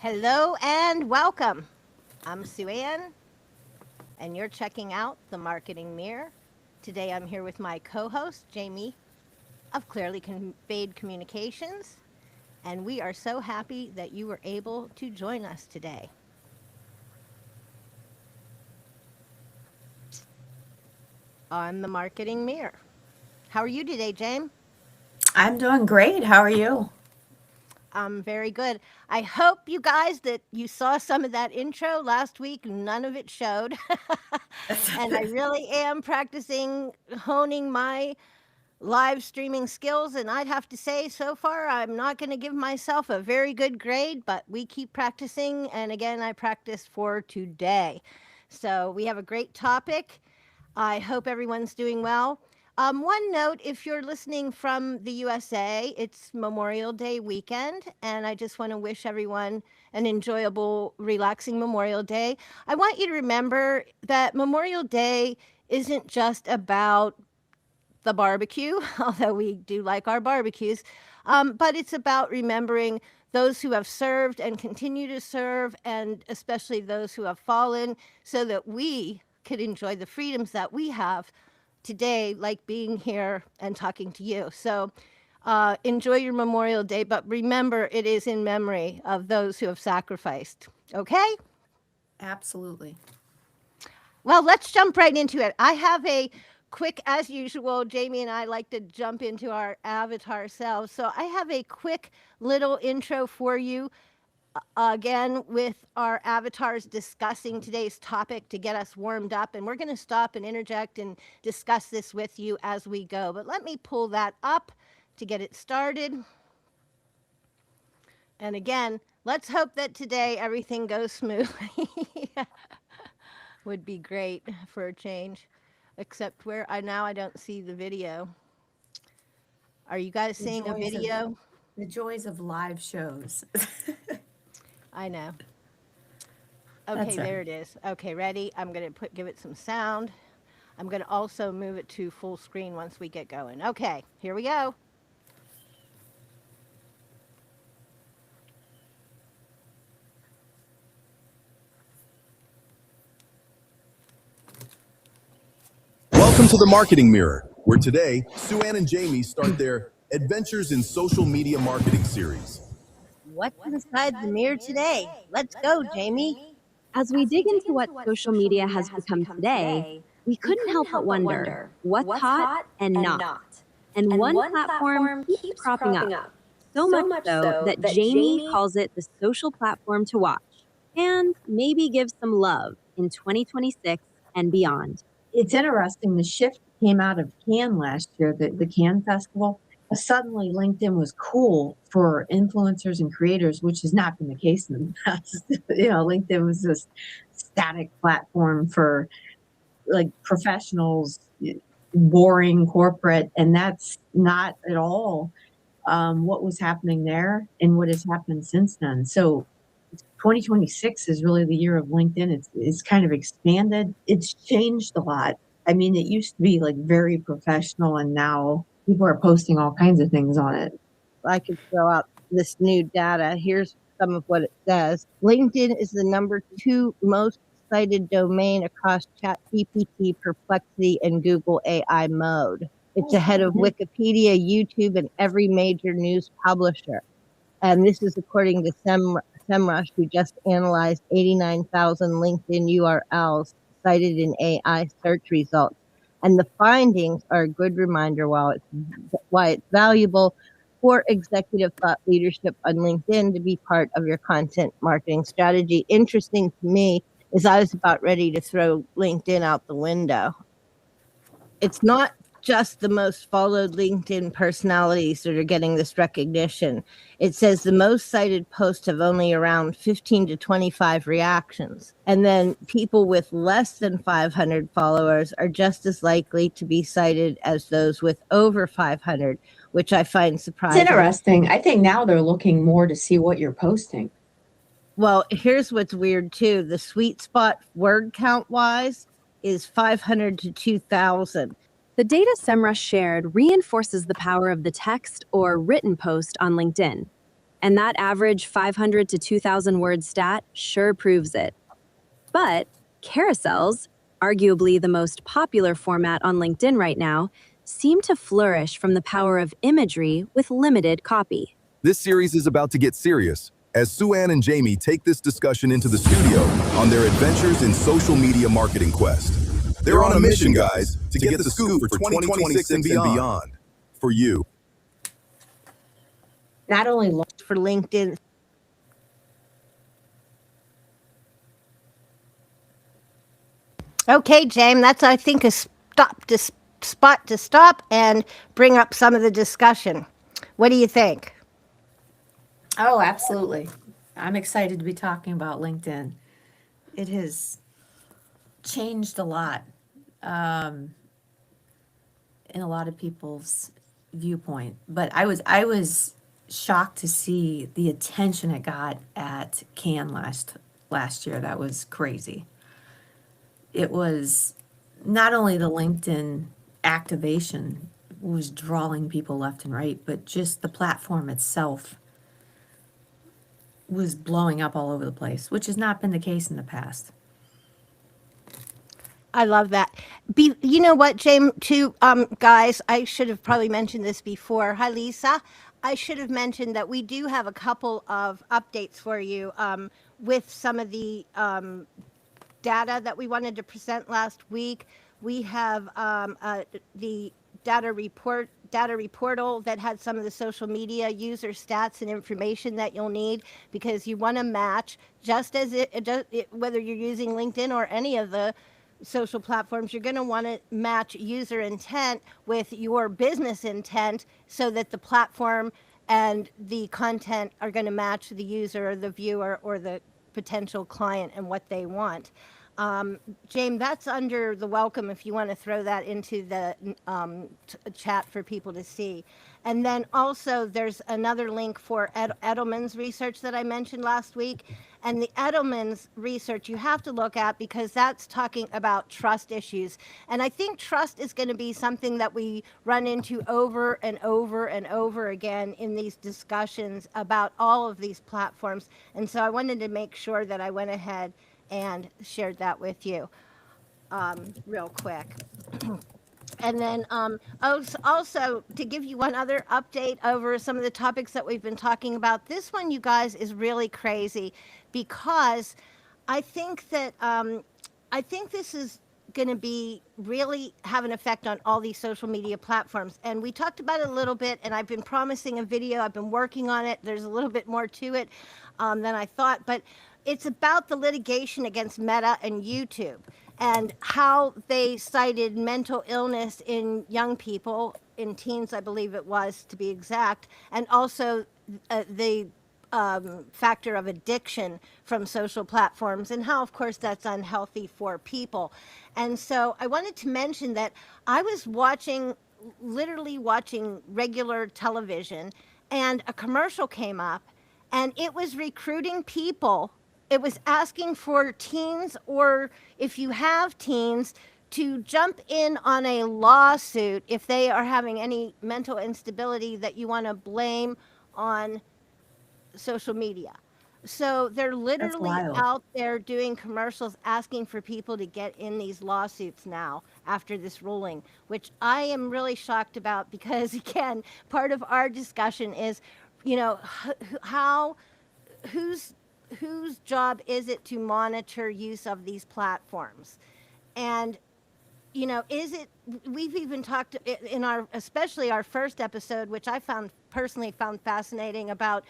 Hello and welcome. I'm Sue Ann, and you're checking out the Marketing Mirror. Today I'm here with my co host, Jaime of Clearly Conveyed Communications, and we are so happy that you were able to join us today. On the Marketing Mirror. How are you today, Jaime? I'm doing great. How are you? Very good. I hope you guys that you saw some of that intro last week. None of it showed. And I really am practicing honing my live streaming skills. And I'd have to say, so far, I'm not going to give myself a very good grade, but we keep practicing. And again, I practiced for today. So we have a great topic. I hope everyone's doing well. One note, if you're listening from the USA, it's Memorial Day weekend, and I just want to wish everyone an enjoyable, relaxing Memorial Day. I want you to remember that Memorial Day isn't just about the barbecue, although we do like our barbecues, but it's about remembering those who have served and continue to serve, and especially those who have fallen, so that we could enjoy the freedoms that we have today, like being here and talking to you. So enjoy your Memorial Day, but remember it is in memory of those who have sacrificed. Okay? Absolutely. Well, let's jump right into it. I have a quick, as usual, Jaime and I like to jump into our avatar selves. So I have a quick little intro for you, again, with our avatars discussing today's topic to get us warmed up. And we're going to stop and interject and discuss this with you as we go. But let me pull that up to get it started. And again, let's hope that today everything goes smoothly. Would be great for a change. Except where I don't see the video. Are you guys seeing a video? The joys of live shows. I know. That's Okay, right. there it is. Okay, ready? I'm going to give it some sound. I'm going to also move it to full screen once we get going. Okay, here we go. Welcome to the Marketing Mirror, where today, Sue Ann and Jaime start their Adventures in Social Media Marketing series. What's inside the mirror today? Let's go, Jaime. As we dig into what social media has become today, we couldn't help but wonder what's hot and not. And one platform keeps cropping up, so much so that Jaime calls it the social platform to watch and maybe give some love in 2026 and beyond. It's interesting. The shift came out of Cannes last year, the Cannes Festival. Suddenly, LinkedIn was cool for influencers and creators, which has not been the case in the past. LinkedIn was this static platform for like professionals, boring corporate, and that's not at all what was happening there and what has happened since then. So 2026 is really the year of LinkedIn. It's kind of expanded. It's changed a lot. I mean, it used to be like very professional, and now people are posting all kinds of things on it. I could throw out this new data. Here's some of what it says. LinkedIn is the #2 most cited domain across ChatGPT, Perplexity, and Google AI mode. It's ahead of Wikipedia, YouTube, and every major news publisher. And this is according to SEMrush, who just analyzed 89,000 LinkedIn URLs cited in AI search results. And the findings are a good reminder why it's valuable for executive thought leadership on LinkedIn to be part of your content marketing strategy. Interesting to me is I was about ready to throw LinkedIn out the window. It's not just the most followed LinkedIn personalities that are getting this recognition. It says the most cited posts have only around 15 to 25 reactions. And then people with less than 500 followers are just as likely to be cited as those with over 500, which I find surprising. It's interesting. I think now they're looking more to see what you're posting. Well, here's what's weird too. The sweet spot word count wise is 500 to 2,000. The data SEMrush shared reinforces the power of the text or written post on LinkedIn. And that average 500 to 2,000 word stat sure proves it. But carousels, arguably the most popular format on LinkedIn right now, seem to flourish from the power of imagery with limited copy. This series is about to get serious as Sue-Ann and Jamie take this discussion into the studio on their adventures in social media marketing quest. They're on a mission, guys, to get the scoop for 2026 and beyond. For you. Not only For LinkedIn. Okay, James, that's, I think, a spot to stop and bring up some of the discussion. What do you think? Oh, absolutely. I'm excited to be talking about LinkedIn. It has changed a lot in a lot of people's viewpoint. But I was shocked to see the attention it got at Cannes last year. That was crazy. It was not only the LinkedIn activation was drawing people left and right, but just the platform itself was blowing up all over the place, which has not been the case in the past. I love that. You know what, James, too, guys, I should have probably mentioned this before. Hi, Lisa. I should have mentioned that we do have a couple of updates for you with some of the data that we wanted to present last week. We have the data reportal that had some of the social media user stats and information that you'll need, because you want to match, just as whether you're using LinkedIn or any of the social platforms, you're going to want to match user intent with your business intent so that the platform and the content are going to match the user or the viewer or the potential client and what they want. James, that's under the welcome if you want to throw that into the chat for people to see. And then also there's another link for Edelman's research that I mentioned last week. And the Edelman's research you have to look at because that's talking about trust issues. And I think trust is going to be something that we run into over and over and over again in these discussions about all of these platforms. And so I wanted to make sure that I went ahead and shared that with you real quick. And then also to give you one other update over some of the topics that we've been talking about. This one, you guys, is really crazy because I think that I think this is going to be really have an effect on all these social media platforms. And we talked about it a little bit, and I've been promising a video. I've been working on it. There's a little bit more to it than I thought, but it's about the litigation against Meta and YouTube and how they cited mental illness in young people, in teens, I believe it was, to be exact, and also the factor of addiction from social platforms and how, of course, that's unhealthy for people. And so I wanted to mention that I was literally watching regular television, and a commercial came up, and it was recruiting people. It was asking for teens, or if you have teens, to jump in on a lawsuit if they are having any mental instability that you want to blame on social media. So they're literally wild. out there doing commercials asking for people to get in these lawsuits now after this ruling, which I am really shocked about because, again, part of our discussion is, you know, whose job is it to monitor use of these platforms? And you know, we've even talked in especially our first episode, which I personally found fascinating, about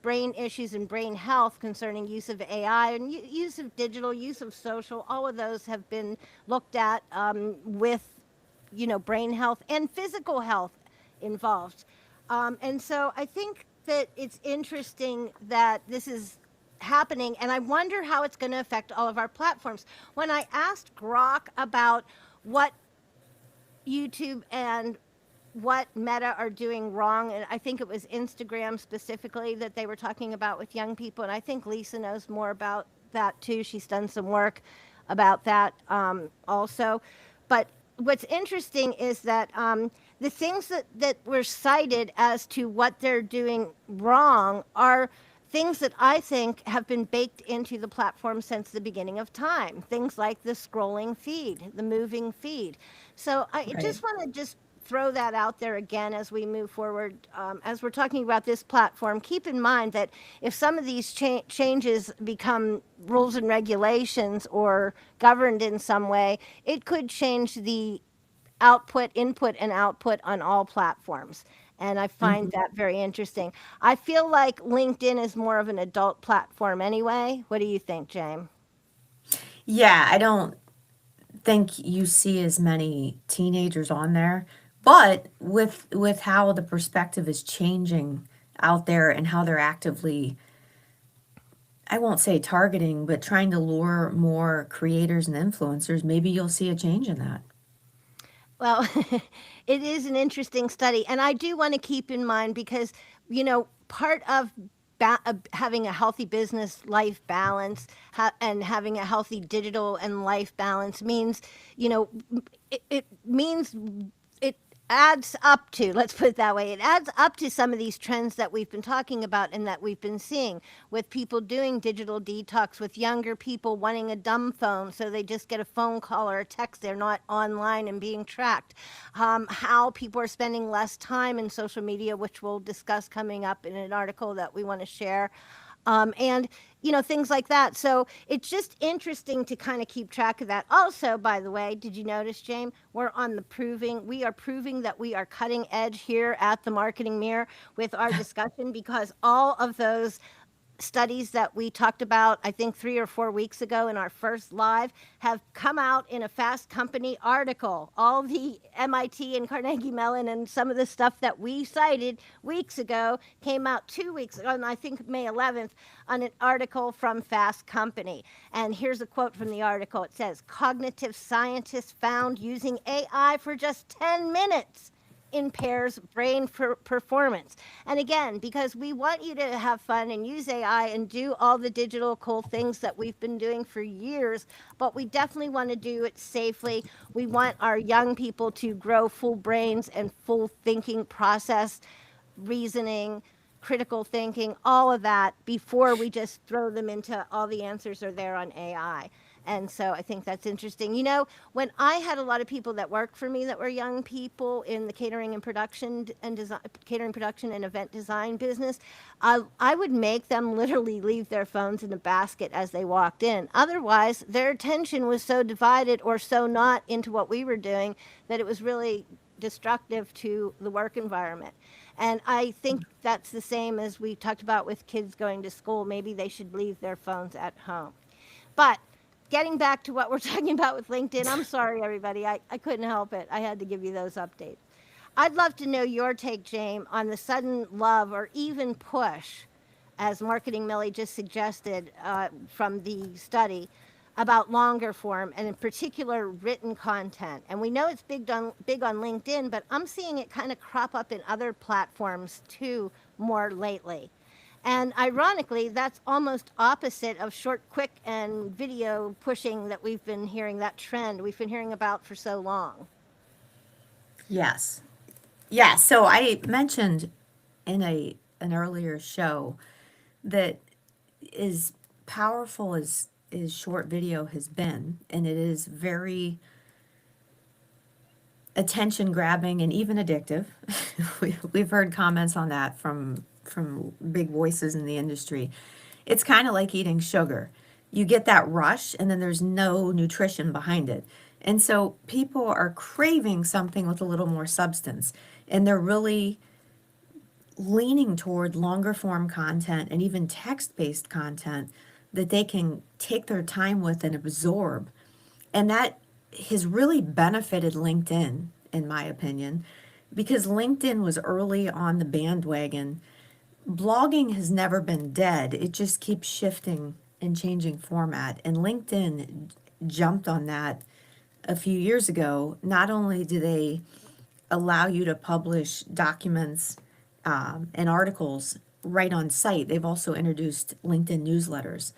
brain issues and brain health concerning use of AI and use of digital, use of social. All of those have been looked at with, you know, brain health and physical health involved. And so I think that it's interesting that this is happening, and I wonder how it's going to affect all of our platforms. When I asked Grok about what YouTube and what Meta are doing wrong, and I think it was Instagram specifically that they were talking about with young people, and I think Lisa knows more about that too. She's done some work about that also. But what's interesting is that the things that were cited as to what they're doing wrong are things that I think have been baked into the platform since the beginning of time. Things like the scrolling feed, the moving feed. So I just want to just throw that out there again as we move forward. As we're talking about this platform, keep in mind that if some of these changes become rules and regulations or governed in some way, it could change the input and output on all platforms. And I find that very interesting. I feel like LinkedIn is more of an adult platform anyway. What do you think, James? Yeah, I don't think you see as many teenagers on there, but with how the perspective is changing out there and how they're actively, I won't say targeting, but trying to lure more creators and influencers, maybe you'll see a change in that. Well, it is an interesting study. And I do want to keep in mind because, part of having a healthy business life balance and having a healthy digital and life balance means, it means it adds up to, let's put it that way, it adds up to some of these trends that we've been talking about and that we've been seeing with people doing digital detox, with younger people wanting a dumb phone so they just get a phone call or a text. They're not online and being tracked. How people are spending less time in social media, which we'll discuss coming up in an article that we want to share. And things like that. So it's just interesting to kind of keep track of that. Also, by the way, did you notice, James, we are proving that we are cutting edge here at the Marketing Mirror with our discussion, because all of those studies that we talked about, I think 3 or 4 weeks ago in our first live, have come out in a Fast Company article. All the MIT and Carnegie Mellon and some of the stuff that we cited weeks ago came out 2 weeks ago, and I think May 11th, on an article from Fast Company. And here's a quote from the article. It says, "Cognitive scientists found using AI for just 10 minutes impairs brain performance." And again, because we want you to have fun and use AI and do all the digital cool things that we've been doing for years, but we definitely want to do it safely. We want our young people to grow full brains and full thinking process, reasoning, critical thinking, all of that before we just throw them into all the answers are there on AI. And so I think that's interesting. When I had a lot of people that worked for me that were young people in the catering production and event design business, I would make them literally leave their phones in a basket as they walked in. Otherwise, their attention was so divided or so not into what we were doing that it was really destructive to the work environment. And I think that's the same as we talked about with kids going to school. Maybe they should leave their phones at home. But getting back to what we're talking about with LinkedIn, I'm sorry, everybody. I couldn't help it. I had to give you those updates. I'd love to know your take, James, on the sudden love or even push, as Marketing Millie just suggested from the study, about longer form and in particular written content. And we know it's big on LinkedIn, but I'm seeing it kind of crop up in other platforms too more lately. And ironically, that's almost opposite of short, quick, and video pushing that we've been hearing, that trend we've been hearing about for so long. Yes. Yeah. So I mentioned in an earlier show that as powerful as short video has been, and it is very attention grabbing and even addictive. We've heard comments on that from big voices in the industry. It's kind of like eating sugar. You get that rush and then there's no nutrition behind it. And so people are craving something with a little more substance, and they're really leaning toward longer form content and even text-based content that they can take their time with and absorb. And that has really benefited LinkedIn, in my opinion, because LinkedIn was early on the bandwagon. Blogging has never been dead. It just keeps shifting and changing format. And LinkedIn jumped on that a few years ago. Not only do they allow you to publish documents and articles right on site, they've also introduced LinkedIn newsletters.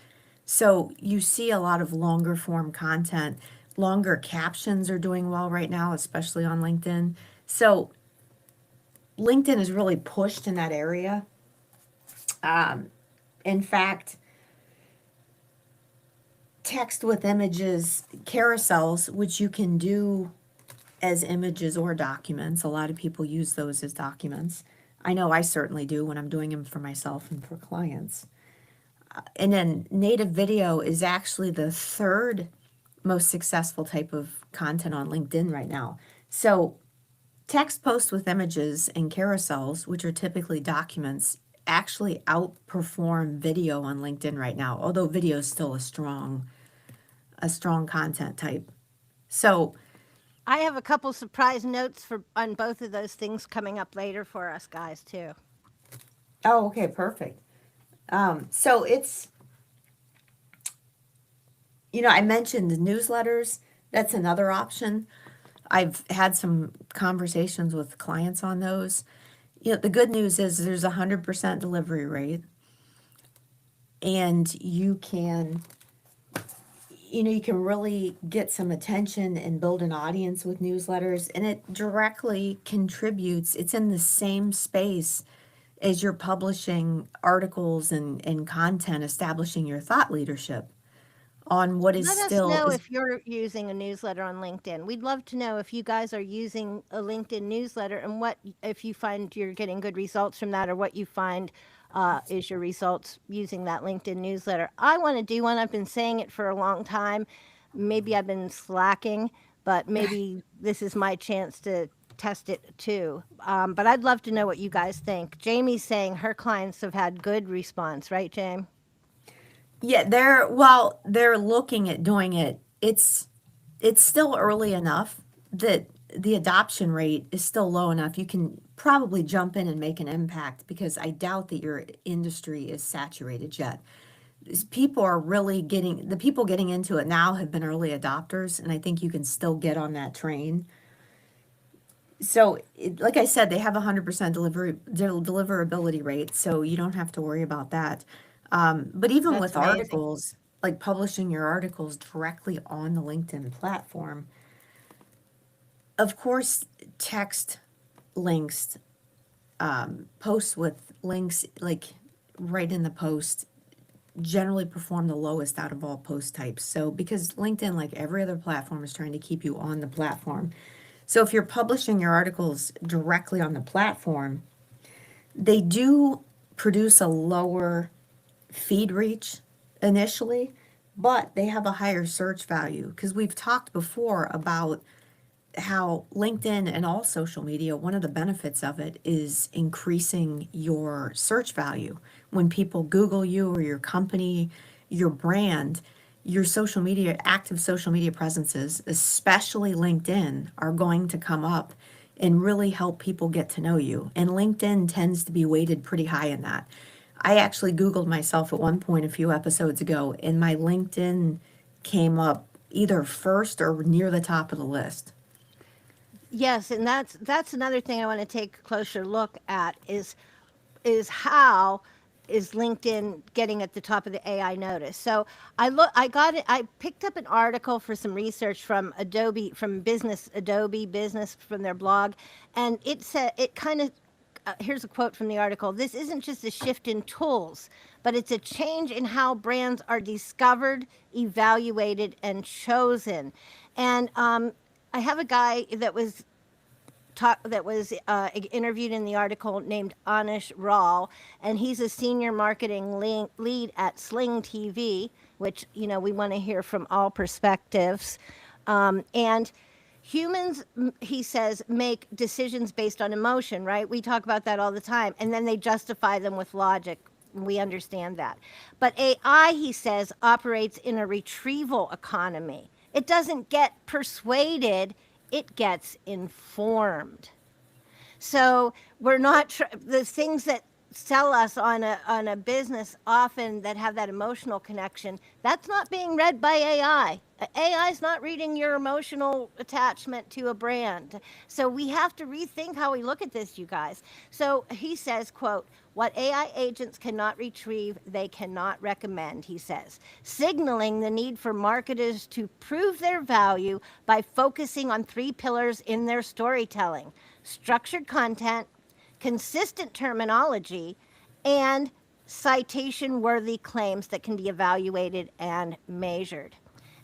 So you see a lot of longer form content. Longer captions are doing well right now, especially on LinkedIn. So LinkedIn is really pushed in that area. In fact, text with images, carousels, which you can do as images or documents. A lot of people use those as documents. I know I certainly do when I'm doing them for myself and for clients. And then native video is actually the third most successful type of content on LinkedIn right now. So text posts with images and carousels, which are typically documents, actually outperform video on LinkedIn right now, although video is still a strong content type. So I have a couple surprise notes on both of those things coming up later for us guys too. oh, okay, perfect. So it's, I mentioned the newsletters. That's another option. I've had some conversations with clients on those. The good news is there's 100% delivery rate, and you can really get some attention and build an audience with newsletters, and it directly contributes. It's in the same space as you're publishing articles and content, establishing your thought leadership on what is Let us still know is if you're using a newsletter on LinkedIn. We'd love to know if you guys are using a LinkedIn newsletter and if you find you're getting good results from that, or what you find is your results using that LinkedIn newsletter. I want to do one. I've been saying it for a long time. Maybe I've been slacking, but maybe this is my chance to test it too. But I'd love to know what you guys think. Jamie's saying her clients have had good response, right, Jamie? Yeah, they're looking at doing it. It's still early enough that the adoption rate is still low enough. You can probably jump in and make an impact, because I doubt that your industry is saturated yet. People are really the people getting into it now have been early adopters, and I think you can still get on that train. So, like I said, they have 100% deliverability rate, so you don't have to worry about that. But even That's with amazing. articles, like publishing your articles directly on the LinkedIn platform, of course, text links, posts with links like right in the post, generally perform the lowest out of all post types. So, because LinkedIn, like every other platform, is trying to keep you on the platform. So if you're publishing your articles directly on the platform, they do produce a lower feed reach initially, but they have a higher search value, because we've talked before about how LinkedIn and all social media, one of the benefits of it is increasing your search value. When people Google you or your company, your brand, your active social media presences, especially LinkedIn, are going to come up and really help people get to know you. And LinkedIn tends to be weighted pretty high in that. I actually Googled myself at one point a few episodes ago, and my LinkedIn came up either first or near the top of the list. Yes, and that's another thing I want to take a closer look at is how is LinkedIn getting at the top of the AI notice. So I picked up an article for some research from Adobe Business, from their blog, and it said it kind of here's a quote from the article. This isn't just a shift in tools, but it's a change in how brands are discovered, evaluated, and chosen. And I have a guy that was interviewed in the article named Anish Ral, and he's a senior marketing lead at Sling TV, which we want to hear from all perspectives. And humans, he says, make decisions based on emotion, right? We talk about that all the time, and then they justify them with logic. We understand that. But AI, he says, operates in a retrieval economy. It doesn't get persuaded, it gets informed. So we're not the things that sell us on a business often that have that emotional connection. That's not being read by AI. AI is not reading your emotional attachment to a brand. So we have to rethink how we look at this, you guys. So he says, quote, "What AI agents cannot retrieve, they cannot recommend," he says, signaling the need for marketers to prove their value by focusing on 3 pillars in their storytelling: structured content, consistent terminology, and citation-worthy claims that can be evaluated and measured.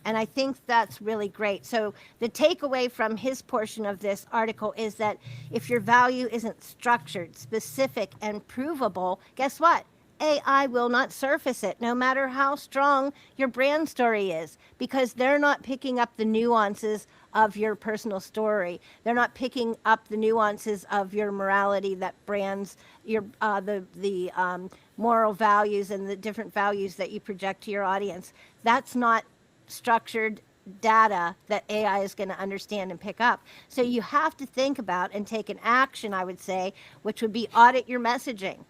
And I think that's really great. So the takeaway from his portion of this article is that if your value isn't structured, specific, and provable, guess what? AI will not surface it, no matter how strong your brand story is, because they're not picking up the nuances of your personal story. They're not picking up the nuances of your morality that brands your the moral values and the different values that you project to your audience. That's not structured data that AI is going to understand and pick up. So you have to think about and take an action, I would say, which would be audit your messaging.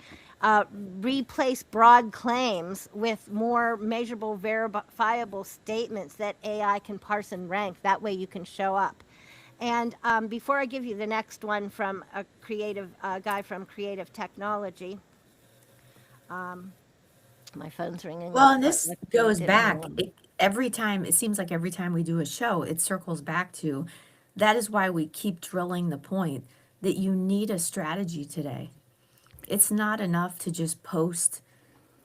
Replace broad claims with more measurable, verifiable statements that AI can parse and rank. That way you can show up. And before I give you the next one from a creative guy from Creative Technology, my phone's ringing. Well, and this Like, goes didn't back ring. every time. It seems like every time we do a show, it circles back to that is why we keep drilling the point that you need a strategy today. It's not enough to just post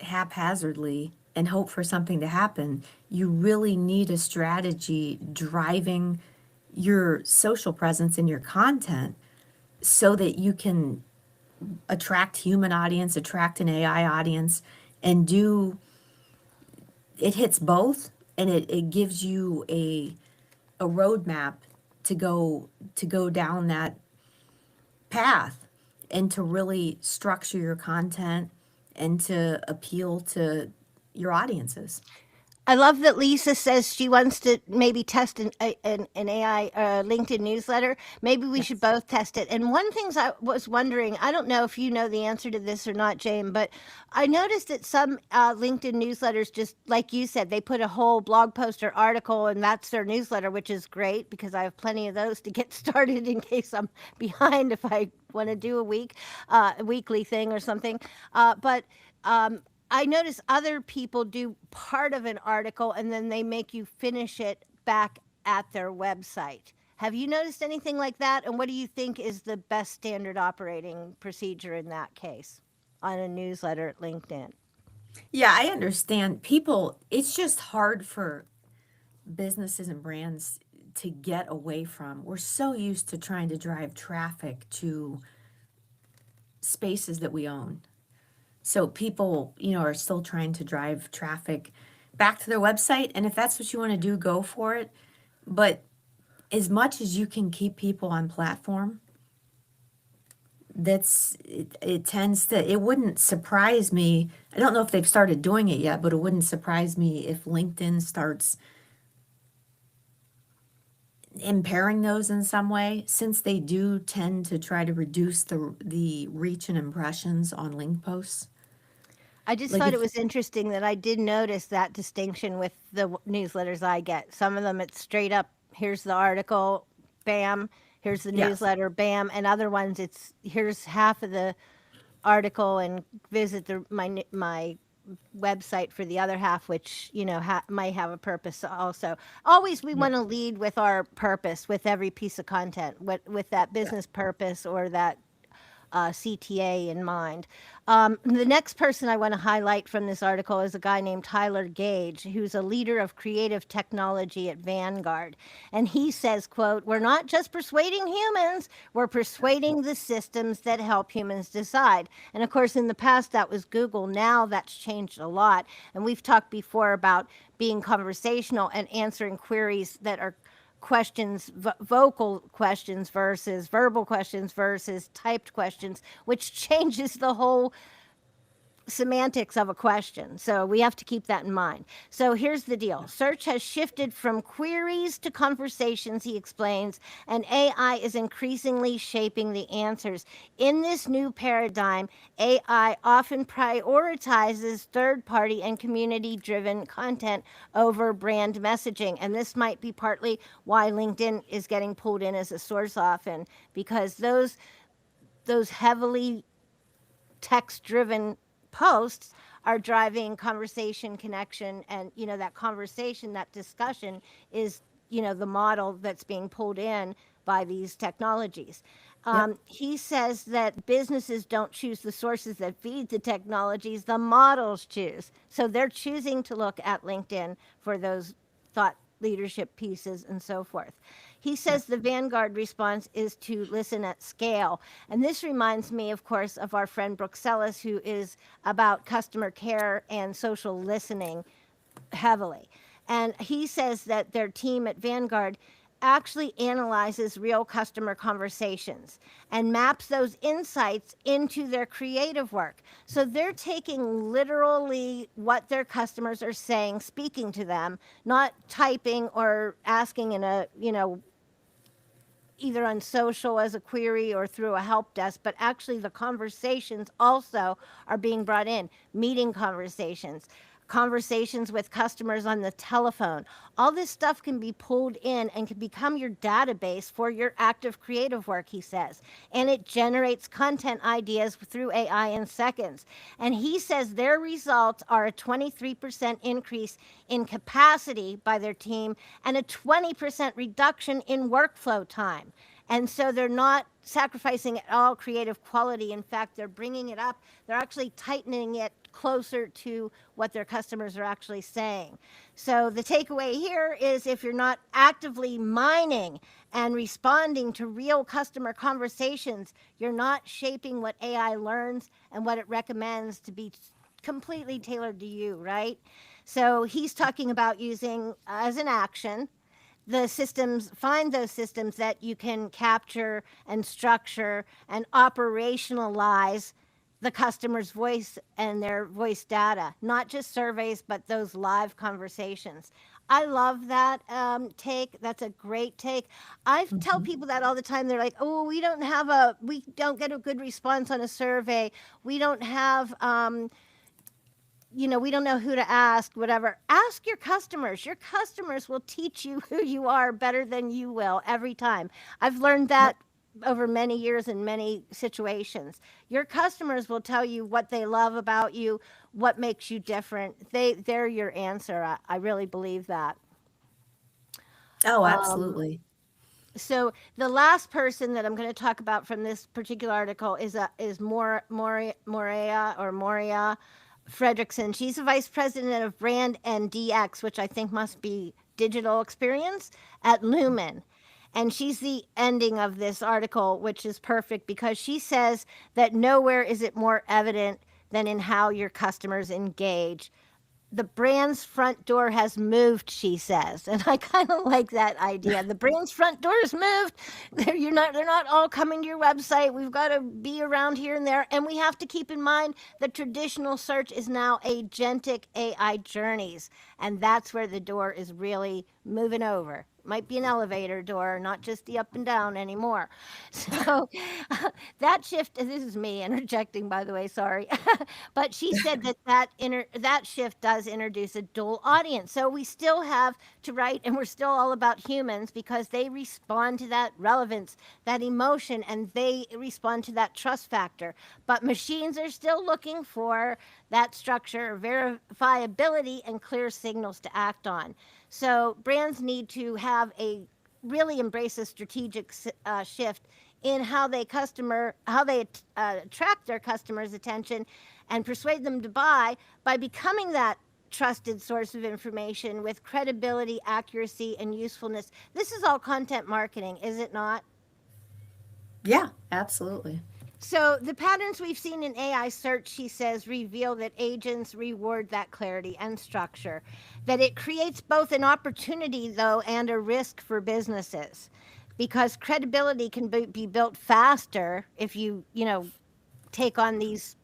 haphazardly and hope for something to happen. You really need a strategy driving your social presence and your content so that you can attract human audience, attract an AI audience, and do it hits both, and it gives you a roadmap to go down that path and to really structure your content and to appeal to your audiences. I love that Lisa says she wants to maybe test an AI LinkedIn newsletter. Maybe we should both test it. And one thing I was wondering, I don't know if you know the answer to this or not, James, but I noticed that some LinkedIn newsletters, just like you said, they put a whole blog post or article and that's their newsletter, which is great because I have plenty of those to get started in case I'm behind if I want to do a weekly thing or something. But I notice other people do part of an article and then they make you finish it back at their website. Have you noticed anything like that? And what do you think is the best standard operating procedure in that case on a newsletter at LinkedIn? Yeah, I understand. People, it's just hard for businesses and brands to get away from. We're so used to trying to drive traffic to spaces that we own. So people, are still trying to drive traffic back to their website. And if that's what you want to do, go for it. But as much as you can keep people on platform, it tends to, it wouldn't surprise me. I don't know if they've started doing it yet, but it wouldn't surprise me if LinkedIn starts impairing those in some way, since they do tend to try to reduce the reach and impressions on link posts. I just Like thought if- it was interesting that I did notice that distinction with the newsletters I get. Some of them it's straight up, here's the article, bam, here's the Yes. newsletter, bam, and other ones it's here's half of the article and visit my website for the other half, which might have a purpose also. Always we want to lead with our purpose with every piece of content, with that business purpose or that CTA in mind. The next person I want to highlight from this article is a guy named Tyler Gage, who's a leader of creative technology at Vanguard. And he says, quote, "We're not just persuading humans, we're persuading the systems that help humans decide." And of course, in the past, that was Google. Now that's changed a lot. And we've talked before about being conversational and answering queries that are questions, vocal questions versus verbal questions versus typed questions, which changes the whole semantics of a question. So we have to keep that in mind. So here's the deal. Search has shifted from queries to conversations, he explains, and AI is increasingly shaping the answers. In this new paradigm, AI often prioritizes third-party and community-driven content over brand messaging. And this might be partly why LinkedIn is getting pulled in as a source often, because those heavily text-driven posts are driving conversation, connection, and that conversation, that discussion is the model that's being pulled in by these technologies. He says that businesses don't choose the sources that feed the technologies, the models choose. So they're choosing to look at LinkedIn for those thought leadership pieces and so forth. He says the vanguard response is to listen at scale. And this reminds me, of course, of our friend Brooke Sellis, who is about customer care and social listening heavily. And he says that their team at Vanguard actually analyzes real customer conversations and maps those insights into their creative work. So they're taking literally what their customers are saying, speaking to them, not typing or asking in a, either on social as a query or through a help desk, but actually the conversations also are being brought in, meeting conversations, conversations with customers on the telephone. All this stuff can be pulled in and can become your database for your active creative work, he says. And it generates content ideas through AI in seconds. And he says their results are a 23% increase in capacity by their team and a 20% reduction in workflow time. And so they're not sacrificing at all creative quality. In fact, they're bringing it up. They're actually tightening it closer to what their customers are actually saying. So the takeaway here is if you're not actively mining and responding to real customer conversations, you're not shaping what AI learns and what it recommends to be completely tailored to you, right? So he's talking about using as an action the systems, find those systems that you can capture and structure and operationalize the customer's voice and their voice data, not just surveys, but those live conversations. I love that take. That's a great take. I tell people that all the time. They're like, "Oh, we don't get a good response on a survey. We don't have, we don't know who to ask, whatever." Ask your customers. Your customers will teach you who you are better than you will every time. I've learned that over many years in many situations. Your customers will tell you what they love about you, what makes you different. They're your answer. I really believe that. Oh, absolutely. So the last person that I'm going to talk about from this particular article is Moria Fredrickson. She's the vice president of brand and DX, which I think must be digital experience at Lumen. And she's the ending of this article, which is perfect because she says that nowhere is it more evident than in how your customers engage. The brand's front door has moved, she says. And I kind of like that idea. The brand's front door has moved. They're not all coming to your website. We've got to be around here and there. And we have to keep in mind that traditional search is now agentic AI journeys. And that's where the door is really moving over. Might be an elevator door, not just the up and down anymore. So that shift, this is me interjecting, by the way, sorry. But she said that shift does introduce a dual audience. So we still have to write, and we're still all about humans because they respond to that relevance, that emotion, and they respond to that trust factor. But machines are still looking for that structure, verifiability, and clear signals to act on. So brands need to really embrace a strategic shift in how they attract their customers' attention and persuade them to buy by becoming that trusted source of information with credibility, accuracy, and usefulness. This is all content marketing, is it not? Yeah, absolutely. So the patterns we've seen in AI search, she says, reveal that agents reward that clarity and structure, that it creates both an opportunity, though, and a risk for businesses because credibility can be built faster if you take on these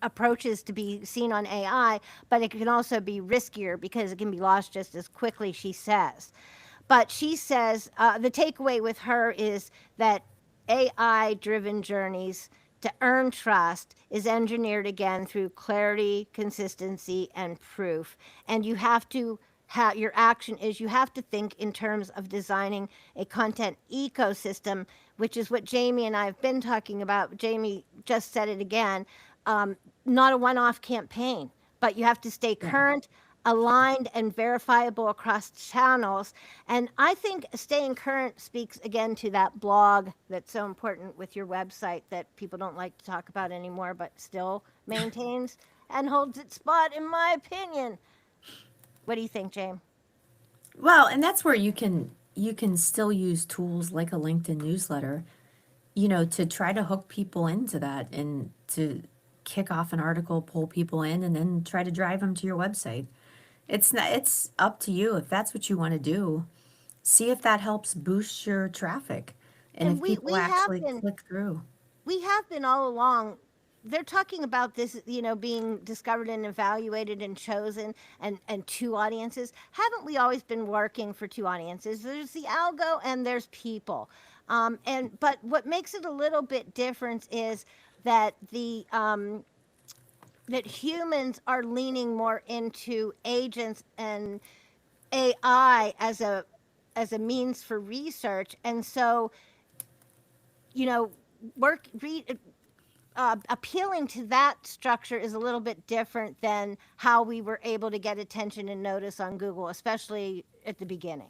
approaches to be seen on AI, but it can also be riskier because it can be lost just as quickly, she says. But she says the takeaway with her is that AI-driven journeys to earn trust is engineered again through clarity, consistency, and proof. And you have to your action is you have to think in terms of designing a content ecosystem, which is what Jaime and I have been talking about. Jaime just said it again, not a one-off campaign, but you have to stay current, aligned and verifiable across channels. And I think staying current speaks again to that blog that's so important with your website that people don't like to talk about anymore, but still maintains and holds its spot, in my opinion. What do you think, James? Well, and that's where you can still use tools like a LinkedIn newsletter, to try to hook people into that and to kick off an article, pull people in, and then try to drive them to your website. It's up to you if that's what you want to do. See if that helps boost your traffic and And if we people we have actually been click through. we have been all along. They're talking about this, being discovered and evaluated and chosen, and two audiences. Haven't we always been working for two audiences? There's the algo and there's people. But what makes it a little bit different is that that humans are leaning more into agents and AI as a means for research, and so you know work read appealing to that structure is a little bit different than how we were able to get attention and notice on Google, especially at the beginning.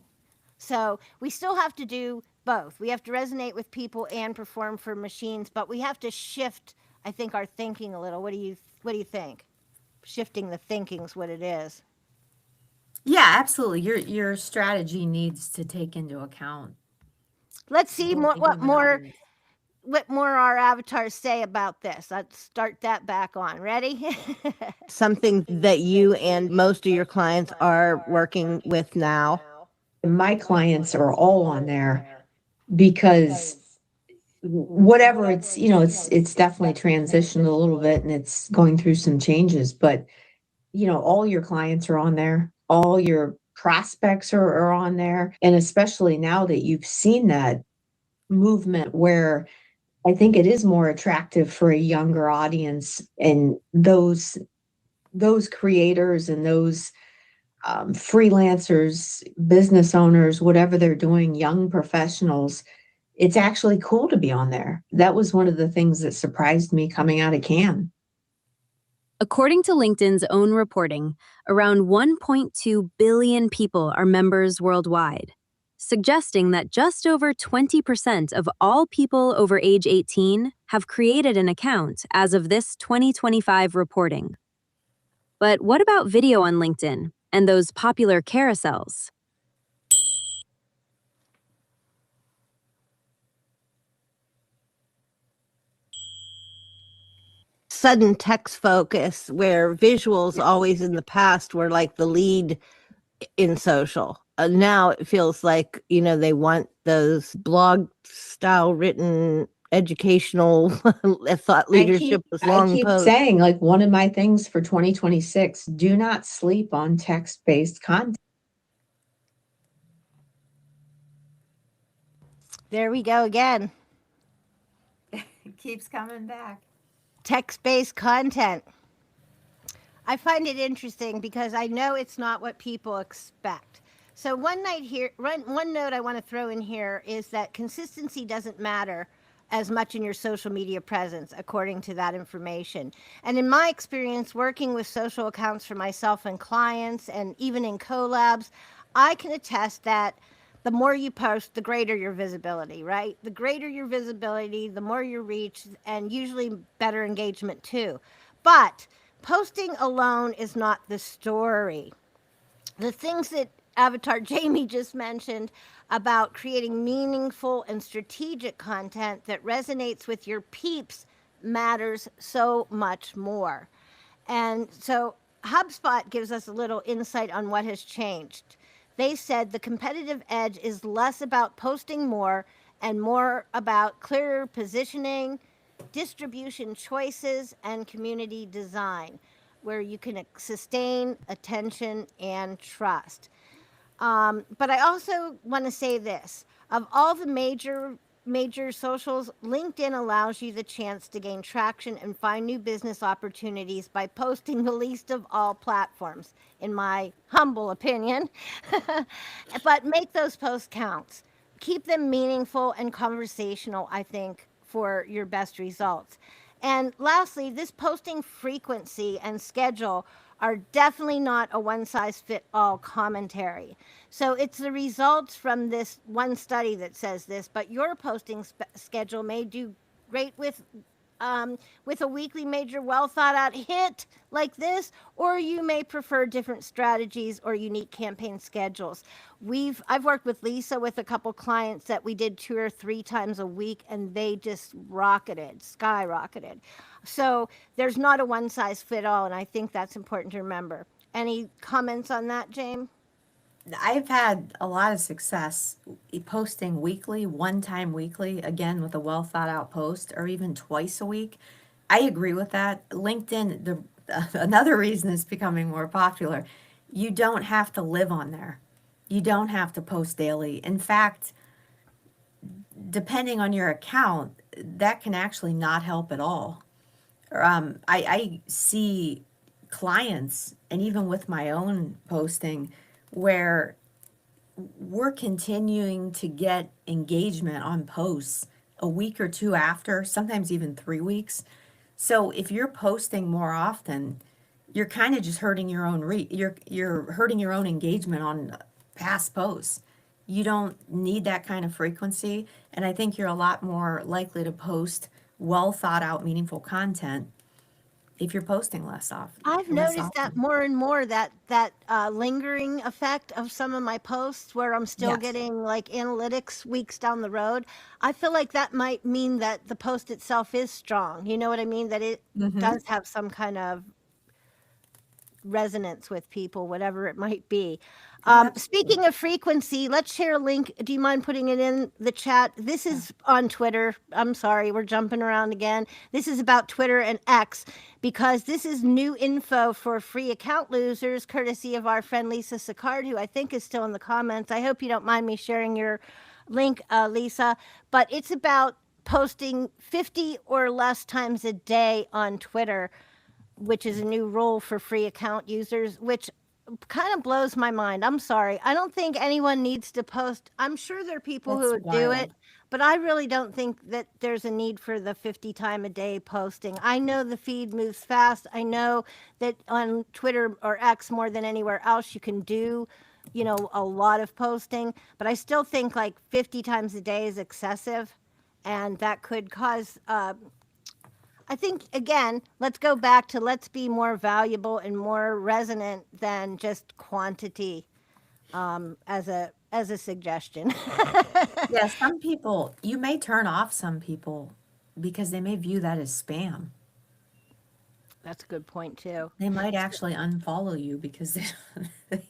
So we still have to do both. We have to resonate with people and perform for machines, but we have to shift, I think, our thinking a little. What do you think? Shifting the thinking's what it is. Yeah, absolutely. Your strategy needs to take into account Let's see both more, the what human more audience. what more our avatars say about this. Let's start that back on. Ready? Something that you and most of your clients are working with now. My clients are all on there because whatever it's definitely transitioned a little bit and it's going through some changes, but all your clients are on there, all your prospects are on there. And especially now that you've seen that movement where I think it is more attractive for a younger audience, and those creators and those freelancers, business owners, whatever they're doing, young professionals, it's actually cool to be on there. That was one of the things that surprised me coming out of Cannes. According to LinkedIn's own reporting, around 1.2 billion people are members worldwide, suggesting that just over 20% of all people over age 18 have created an account as of this 2025 reporting. But what about video on LinkedIn and those popular carousels? Sudden text focus, where visuals always in the past were like the lead in social. Now it feels like, they want those blog style written educational thought leadership with I long keep posts. saying, like, one of my things for 2026, do not sleep on text-based content. There we go again. It keeps coming back. Text-based content. I find it interesting because I know it's not what people expect. So one note I want to throw in here is that consistency doesn't matter as much in your social media presence, according to that information. And in my experience working with social accounts for myself and clients, and even in collabs, I can attest that the more you post, the greater your visibility, right? The greater your visibility, the more your reach, and usually better engagement too. But posting alone is not the story. The things that Avatar Jamie just mentioned about creating meaningful and strategic content that resonates with your peeps matters so much more. And so HubSpot gives us a little insight on what has changed. They said the competitive edge is less about posting more and more about clearer positioning, distribution choices, and community design, where you can sustain attention and trust. But I also want to say this: of all the major socials, LinkedIn allows you the chance to gain traction and find new business opportunities by posting the least of all platforms, in my humble opinion. But make those posts count. Keep them meaningful and conversational, I think, for your best results. And lastly, this posting frequency and schedule are definitely not a one size fit all commentary. So it's the results from this one study that says this, but your posting schedule may do great with a weekly major well thought out hit like this, or you may prefer different strategies or unique campaign schedules. I've worked with Lisa with a couple clients that we did 2 or 3 times a week, and they just skyrocketed. So there's not a one size fit all, and I think that's important to remember. Any comments on that, James? I've had a lot of success posting weekly, one time weekly, again with a well thought out post, or even twice a week. I agree with that. LinkedIn, another reason it's becoming more popular, you don't have to live on there. You don't have to post daily. In fact, depending on your account, that can actually not help at all. I see clients, and even with my own posting, where we're continuing to get engagement on posts a week or two after, sometimes even 3 weeks. So if you're posting more often, you're kind of just hurting your own you're hurting your own engagement on past posts. You don't need that kind of frequency, and I think you're a lot more likely to post well thought out, meaningful content if you're posting less often. I've noticed that more and more, that lingering effect of some of my posts where I'm still Yes. getting like analytics weeks down the road. I feel like that might mean that the post itself is strong. You know what I mean? That it does have some kind of resonance with people, whatever it might be. Speaking of frequency, let's share a link. Do you mind putting it in the chat? This is on Twitter. I'm sorry, we're jumping around again. This is about Twitter and X, because this is new info for free account losers, courtesy of our friend Lisa Sicard, who I think is still in the comments. I hope you don't mind me sharing your link, Lisa. But it's about posting 50 or less times a day on Twitter, which is a new rule for free account users, which kind of blows my mind. I'm sorry. I don't think anyone needs to post. I'm sure there are people who That's would do wild. it, but I really don't think that there's a need for the 50 time a day posting. I know the feed moves fast. I know that on Twitter or X more than anywhere else you can do, a lot of posting, but I still think like 50 times a day is excessive, and that could cause I think, again, let's go back to let's be more valuable and more resonant than just quantity, as a suggestion. Yeah, some people, you may turn off some people because they may view that as spam. That's a good point too. They might actually unfollow you because they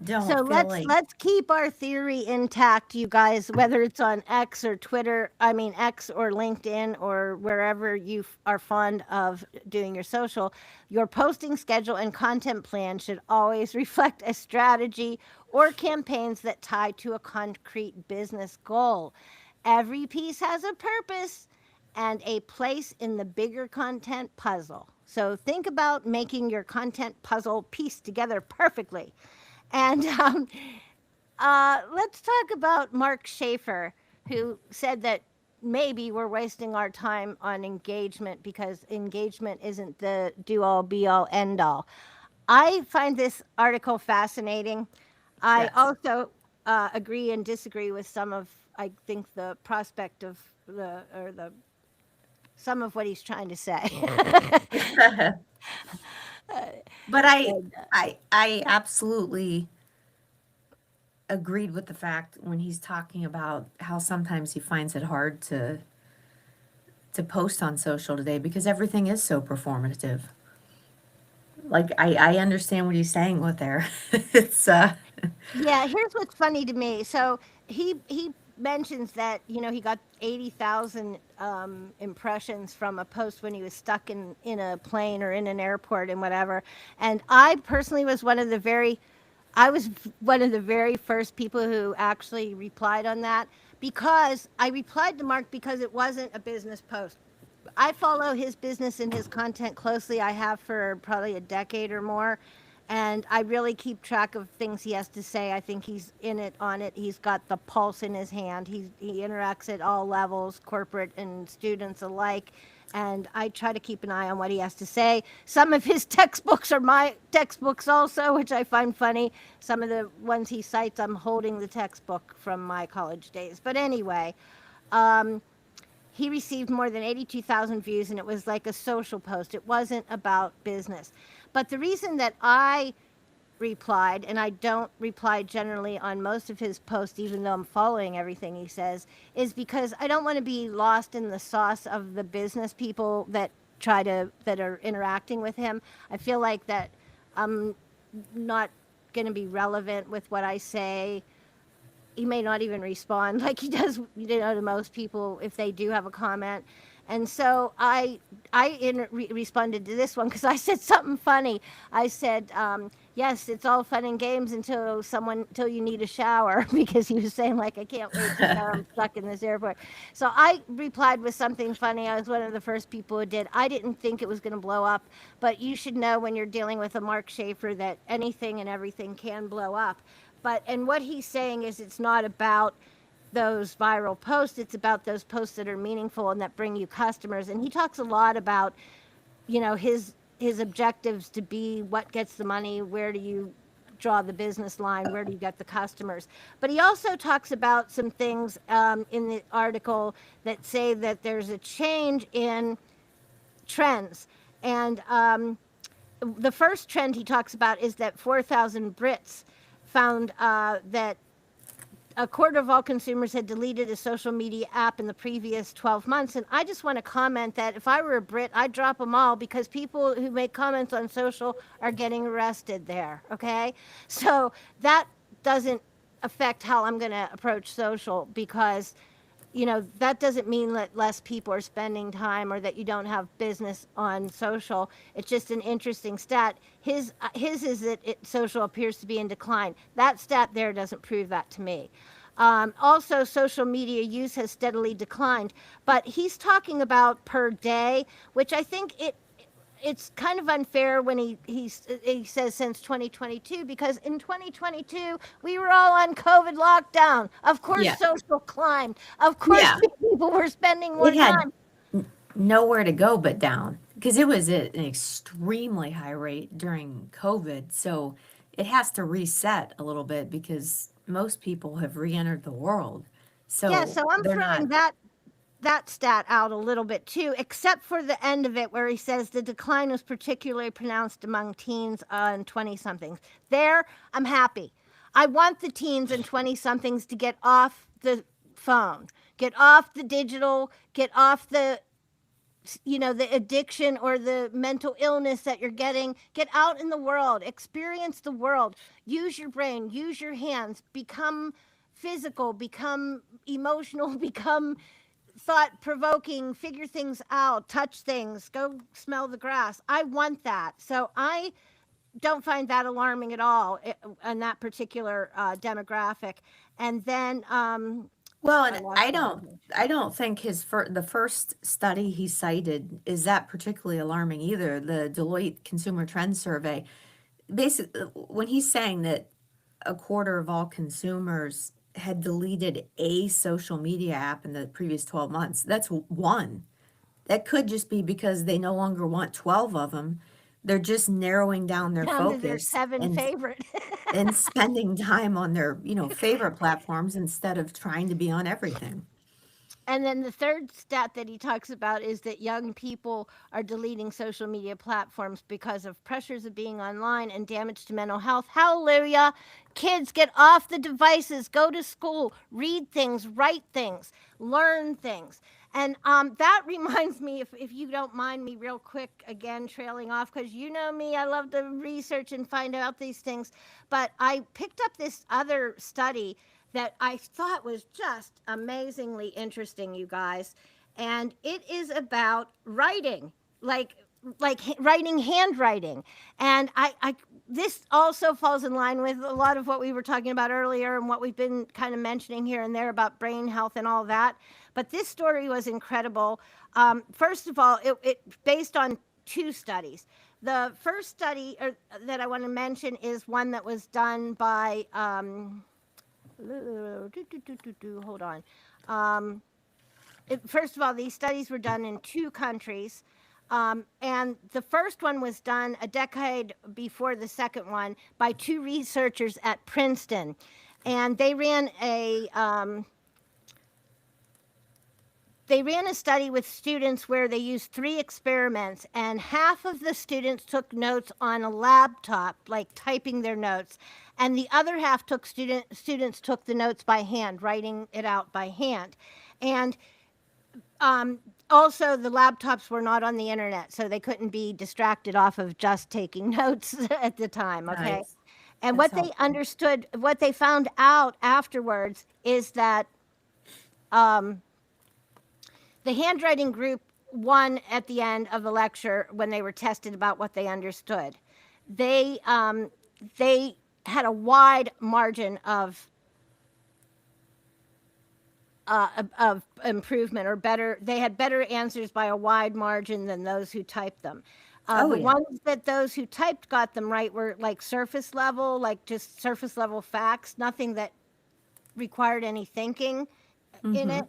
don't So feel let's like. let's keep our theory intact, you guys, whether it's on X or Twitter, I mean X or LinkedIn or wherever you are fond of doing your social. Your posting schedule and content plan should always reflect a strategy or campaigns that tie to a concrete business goal. Every piece has a purpose and a place in the bigger content puzzle. So think about making your content puzzle piece together perfectly. And let's talk about Mark Schaefer, who said that maybe we're wasting our time on engagement because engagement isn't the do all, be all, end all. I find this article fascinating. I Yes. also agree and disagree with some of, I think, the prospect of some of what he's trying to say. But I absolutely agreed with the fact when he's talking about how sometimes he finds it hard to post on social today because everything is so performative. Like I understand what he's saying with there. It's Yeah, here's what's funny to me. So he mentions that he got 80,000 impressions from a post when he was stuck in a plane or in an airport and whatever. And I personally was I was one of the very first people who actually replied on that, because I replied to Mark because it wasn't a business post. I follow his business and his content closely. I have for probably a decade or more. And I really keep track of things he has to say. I think he's in it, on it. He's got the pulse in his hand. He interacts at all levels, corporate and students alike. and I try to keep an eye on what he has to say. Some of his textbooks are my textbooks also, which I find funny. Some of the ones he cites, I'm holding the textbook from my college days. But anyway, um, he received more than 82,000 views, and it was like a social post. It wasn't about business. But the reason that I replied, and I don't reply generally on most of his posts, even though I'm following everything he says, is because I don't want to be lost in the sauce of the business people that that are interacting with him. I feel like that I'm not going to be relevant with what I say. He may not even respond like he does, to most people if they do have a comment. And so responded to this one because I said something funny. I said, yes, it's all fun and games until you need a shower, because he was saying, like, I can't wait to shower. I'm stuck in this airport. So I replied with something funny. I was one of the first people who did. I didn't think it was going to blow up, but you should know when you're dealing with a Mark Schaefer that anything and everything can blow up. And what he's saying is it's not about those viral posts. It's about those posts that are meaningful and that bring you customers. And he talks a lot about, his objectives to be what gets the money, where do you draw the business line, where do you get the customers. But he also talks about some things in the article that say that there's a change in trends. And the first trend he talks about is that 4,000 Brits found that a quarter of all consumers had deleted a social media app in the previous 12 months. And I just want to comment that if I were a Brit, I'd drop them all, because people who make comments on social are getting arrested there. Okay. So that doesn't affect how I'm going to approach social, because that doesn't mean that less people are spending time or that you don't have business on social. It's just an interesting stat. His is that social appears to be in decline. That stat there doesn't prove that to me. Also, social media use has steadily declined, but he's talking about per day, which I think it's kind of unfair when he says since 2022, because in 2022 we were all on COVID lockdown. Of course, Yeah. social climbed. Of course, Yeah. people were spending more It had time. nowhere to go but down, because it was at an extremely high rate during COVID. So it has to reset a little bit because most people have re-entered the world. Yeah, So so I'm they're not. throwing that stat out a little bit too, except for the end of it where he says the decline was particularly pronounced among teens and 20-somethings. There, I'm happy. I want the teens and 20-somethings to get off the phone, get off the digital, get off the addiction or the mental illness that you're getting. Get out in the world, experience the world, use your brain, use your hands, become physical, become emotional, become thought provoking, figure things out, touch things, go smell the grass. I want that. So I don't find that alarming at all in that particular demographic. And then Well, I and lost my I don't think the first study he cited is that particularly alarming either. The Deloitte Consumer Trends Survey, basically, when he's saying that a quarter of all consumers had deleted a social media app in the previous 12 months, that's one. That could just be because they no longer want 12 of them. They're just narrowing down their down to their focus 7 favorite. and spending time on their, favorite platforms instead of trying to be on everything. And then the third stat that he talks about is that young people are deleting social media platforms because of pressures of being online and damage to mental health. Hallelujah. Kids, get off the devices, go to school, read things, write things, learn things. And that reminds me, if you don't mind me real quick, again, trailing off, because you know me, I love to research and find out these things. But I picked up this other study that I thought was just amazingly interesting, you guys. And it is about writing, like writing, handwriting. And I this also falls in line with a lot of what we were talking about earlier and what we've been kind of mentioning here and there about brain health and all that. But this story was incredible. First of all, it based on 2 studies. The first study that I want to mention is one that was done by hold on. first of all, these studies were done in 2 countries. And the first one was done a decade before the second one by 2 researchers at Princeton. And they ran a study with students where they used 3 experiments, and half of the students took notes on a laptop, like typing their notes, and the other half students took the notes by hand, writing it out by hand. And also, the laptops were not on the internet, so they couldn't be distracted off of just taking notes at the time. Okay. Nice. And That's what they helpful. understood, what they found out afterwards is that the handwriting group won at the end of the lecture when they were tested about what they understood. They had a wide margin of improvement, or better. They had better answers by a wide margin than those who typed them. Oh, The yeah. ones that those who typed got them right were like surface level, like just surface level facts, nothing that required any thinking in it.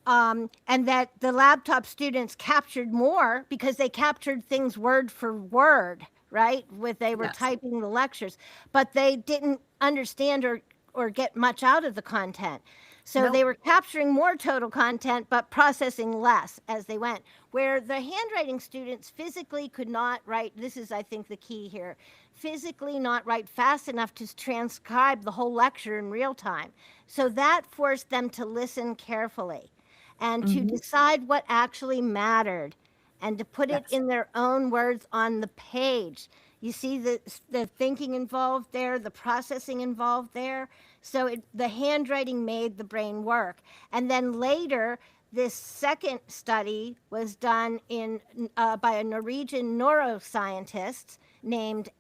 And that the laptop students captured more because they captured things word for word, right? They were Yes. typing the lectures, but they didn't understand or get much out of the content. So they Nope. were capturing more total content, but processing less as they went. Where the handwriting students physically could not write, this is, I think, the key here, physically not write fast enough to transcribe the whole lecture in real time. So that forced them to listen carefully and to decide what actually mattered and to put it Yes. in their own words on the page. You see the thinking involved there, the processing involved there. So the handwriting made the brain work. And then later, this second study was done by a Norwegian neuroscientist named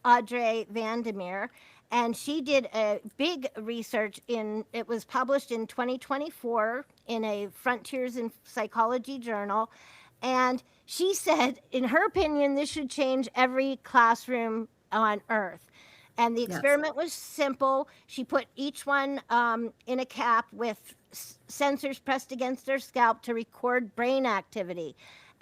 Audrey Vandermeer. And she did a big research it was published in 2024 in a Frontiers in Psychology journal. And she said, in her opinion, this should change every classroom on Earth. And the Yes. experiment was simple. She put each one in a cap with sensors pressed against their scalp to record brain activity.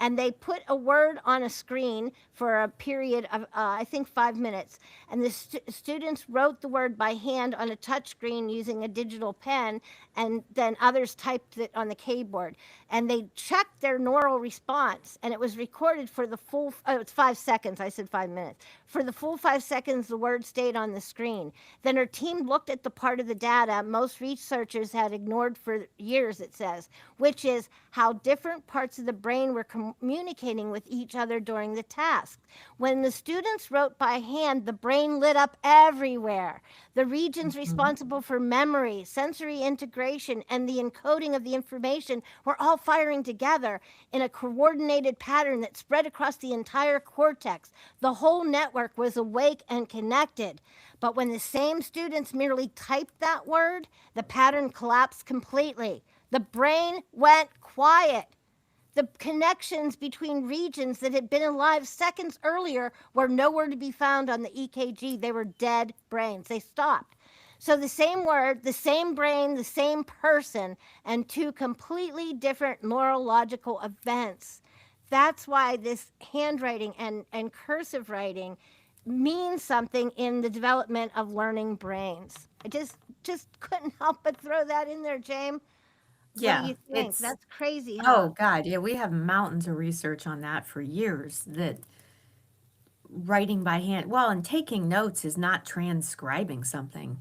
And they put a word on a screen for a period of, I think, 5 minutes. And the students wrote the word by hand on a touch screen using a digital pen, and then others typed it on the keyboard. And they checked their neural response, and it was recorded for the full, it's 5 seconds. I said 5 minutes. For the full 5 seconds, the word stayed on the screen. Then her team looked at the part of the data most researchers had ignored for years, it says, which is how different parts of the brain were communicating with each other during the task. When the students wrote by hand, the brain lit up everywhere. The regions responsible for memory, sensory integration, and the encoding of the information were all firing together in a coordinated pattern that spread across the entire cortex. The whole network was awake and connected. But when the same students merely typed that word, the pattern collapsed completely. The brain went quiet. The connections between regions that had been alive seconds earlier were nowhere to be found on the EKG. They were dead brains. They stopped. So the same word, the same brain, the same person, and 2 completely different neurological events. That's why this handwriting and cursive writing means something in the development of learning brains. I just couldn't help but throw that in there, James. What Yeah. do you think? It's, That's crazy, huh? oh God, yeah, we have mountains of research on that for years, that writing by hand, well, and taking notes is not transcribing something.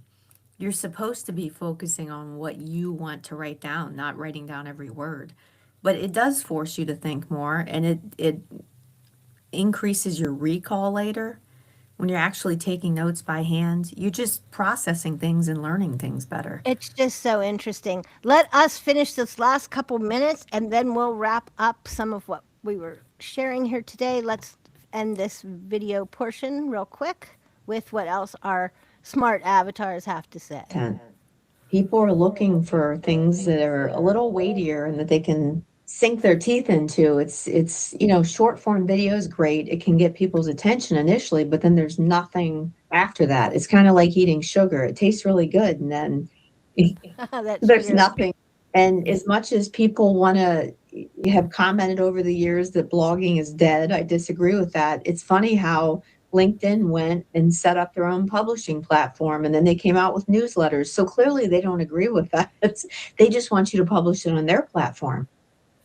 You're supposed to be focusing on what you want to write down, not writing down every word. But it does force you to think more, and it increases your recall later. When you're actually taking notes by hand, you're just processing things and learning things better. It's just so interesting. Let us finish this last couple minutes, and then we'll wrap up some of what we were sharing here today. Let's end this video portion real quick with what else our smart avatars have to say. People are looking for things that are a little weightier and that they can sink their teeth into. It's short form video is great. It can get people's attention initially, but then there's nothing after that. It's kind of like eating sugar. It tastes really good, and then That's there's true. nothing And as much as people want to have commented over the years that blogging is dead, I disagree with that. It's funny how LinkedIn went and set up their own publishing platform, and then they came out with newsletters. So clearly they don't agree with that. They just want you to publish it on their platform.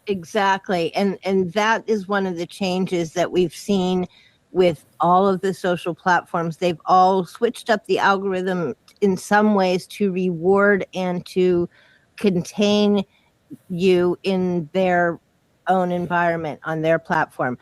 Exactly. And that is one of the changes that we've seen with all of the social platforms. They've all switched up the algorithm in some ways to reward and to contain you in their own environment on their platform.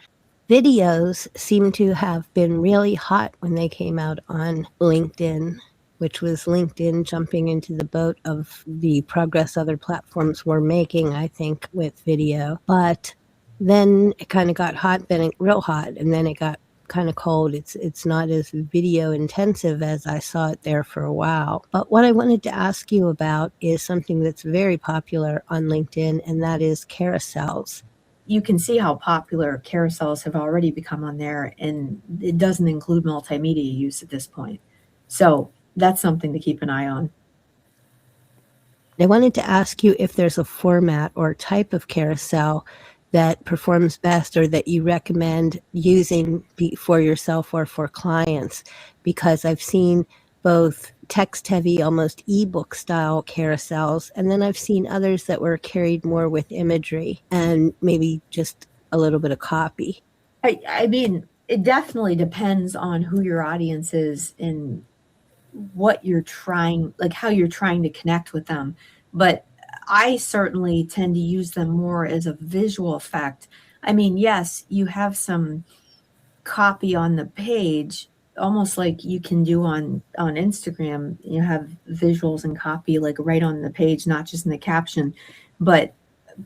Videos seem to have been really hot when they came out on LinkedIn, which was LinkedIn jumping into the boat of the progress other platforms were making, I think, with video. But then it kind of got hot, then it real hot, and then it got kind of cold. It's not as video intensive as I saw it there for a while. But what I wanted to ask you about is something that's very popular on LinkedIn, and that is carousels. You can see how popular carousels have already become on there, and it doesn't include multimedia use at this point. So that's something to keep an eye on. I wanted to ask you if there's a format or type of carousel that performs best or that you recommend using for yourself or for clients, because I've seen both text heavy, almost ebook style carousels, and then I've seen others that were carried more with imagery and maybe just a little bit of copy. I mean, it definitely depends on who your audience is and what you're trying, like how you're trying to connect with them. But I certainly tend to use them more as a visual effect. I mean, yes, you have some copy on the page, almost like you can do on Instagram. You have visuals and copy like right on the page, not just in the caption. But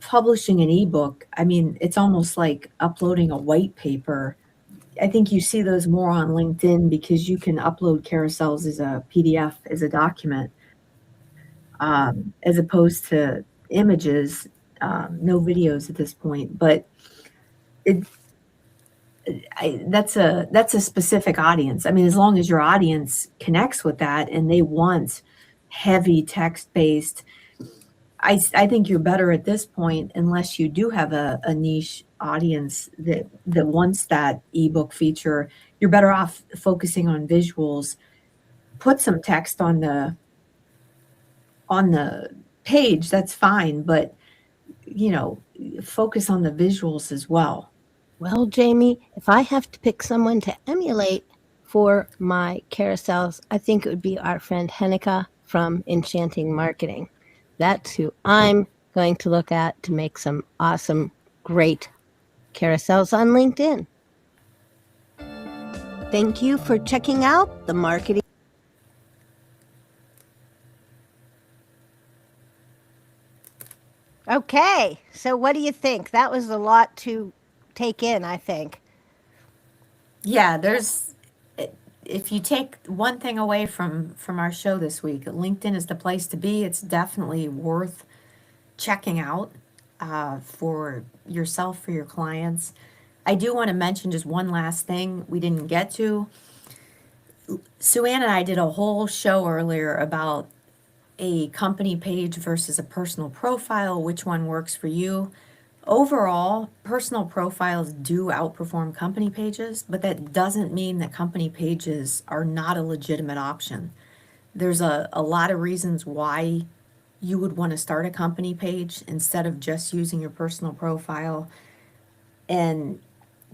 publishing an ebook, I mean, it's almost like uploading a white paper. I think you see those more on LinkedIn because you can upload carousels as a PDF, as a document, as opposed to images, no videos at this point. But that's a specific audience. I mean, as long as your audience connects with that and they want heavy text-based, I think you're better at this point, unless you do have a niche audience that wants that ebook feature. You're better off focusing on visuals. Put some text on the page, that's fine, but focus on the visuals as well. Well, Jamie, if I have to pick someone to emulate for my carousels, I think it would be our friend Hennika from Enchanting Marketing. That's who I'm going to look at to make some awesome, great carousels on LinkedIn. Thank you for checking out the marketing. Okay, so what do you think? That was a lot to take in, I think. Yeah, if you take one thing away from our show this week, LinkedIn is the place to be. It's definitely worth checking out for yourself, for your clients. I do want to mention just one last thing we didn't get to. Sue Ann and I did a whole show earlier about a company page versus a personal profile, which one works for you. Overall, personal profiles do outperform company pages, but that doesn't mean that company pages are not a legitimate option. There's a lot of reasons why you would want to start a company page instead of just using your personal profile. And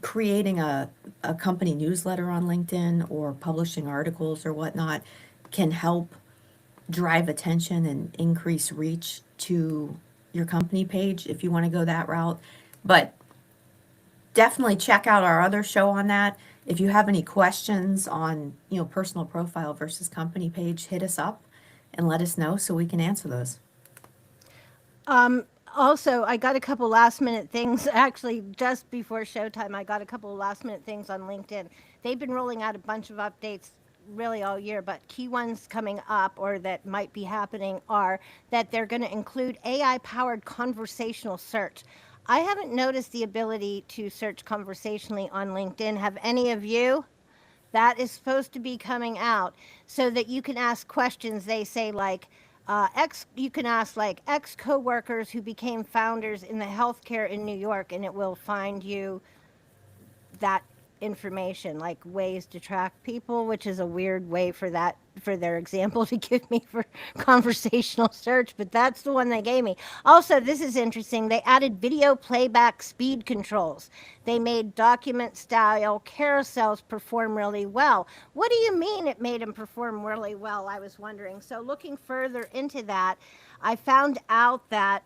creating a company newsletter on LinkedIn or publishing articles or whatnot can help drive attention and increase reach to your company page if you want to go that route. But definitely check out our other show on that. If you have any questions on, personal profile versus company page, hit us up and let us know so we can answer those. Also, I got a couple last minute things. Actually, just before showtime, I got a couple of last minute things on LinkedIn. They've been rolling out a bunch of updates really all year, but key ones coming up or that might be happening are that they're going to include AI powered conversational search. I haven't noticed the ability to search conversationally on LinkedIn. Have any of you? That is supposed to be coming out so that you can ask questions. They say, like, You can ask like ex coworkers who became founders in the healthcare in New York, and it will find you that information, like ways to track people, which is a weird way for that for their example to give me for conversational search, but that's the one they gave me. Also, this is interesting. They added video playback speed controls. They made document style carousels perform really well. What do you mean it made them perform really well? I was wondering. So looking further into that, I found out that